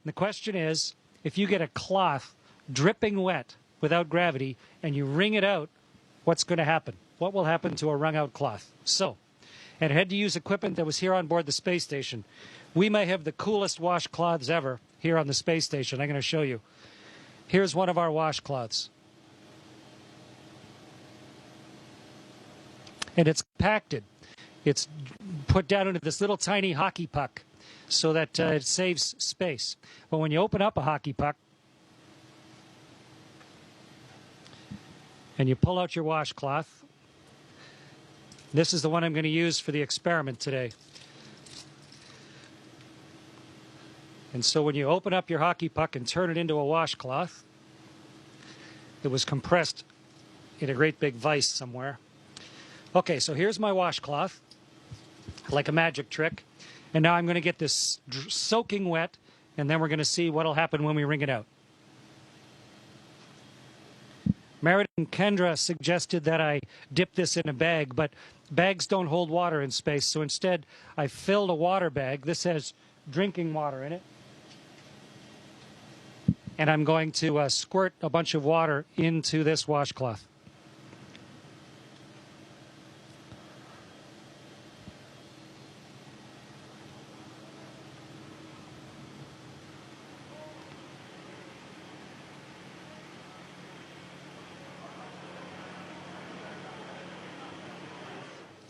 The question is, if you get a cloth dripping wet without gravity and you wring it out, what's going to happen? What will happen to a wrung out cloth? So, and I had to use equipment that was here on board the space station. We may have the coolest washcloths ever here on the space station. I'm going to show you. Here's one of our washcloths. And it's compacted. It's put down into this little tiny hockey puck so that it saves space. But when you open up a hockey puck and you pull out your washcloth, this is the one I'm going to use for the experiment today. And so when you open up your hockey puck and turn it into a washcloth, it was compressed in a great big vise somewhere. Okay, so here's my washcloth, like a magic trick. And now I'm going to get this soaking wet, and then we're going to see what will happen when we wring it out. Meredith and Kendra suggested that I dip this in a bag, but bags don't hold water in space, so instead I filled a water bag. This has drinking water in it. And I'm going to squirt a bunch of water into this washcloth.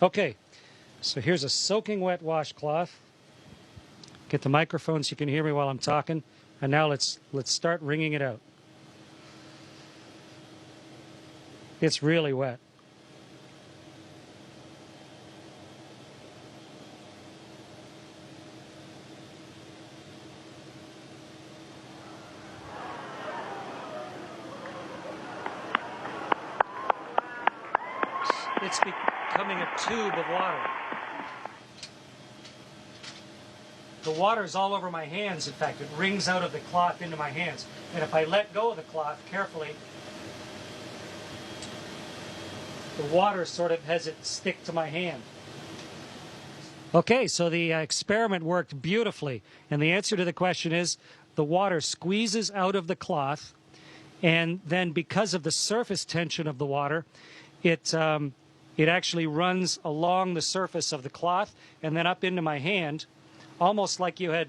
Okay, so here's a soaking wet washcloth. Get the microphone so you can hear me while I'm talking. And now let's start wringing it out. It's really wet. It's becoming a tube of water. The water is all over my hands. In fact, it wrings out of the cloth into my hands. And if I let go of the cloth carefully, the water sort of has it stick to my hand. Okay, so the experiment worked beautifully. And the answer to the question is the water squeezes out of the cloth. And then because of the surface tension of the water, it actually runs along the surface of the cloth and then up into my hand, almost like you had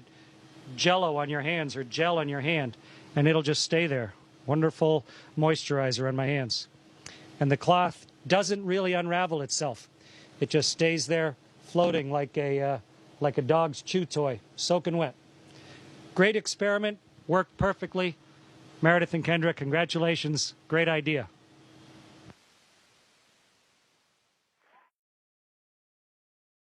Jell-O on your hands or gel on your hand, and it'll just stay there. Wonderful moisturizer on my hands. And the cloth doesn't really unravel itself. It just stays there floating like a dog's chew toy, soaking wet. Great experiment, worked perfectly. Meredith and Kendra, congratulations. Great idea.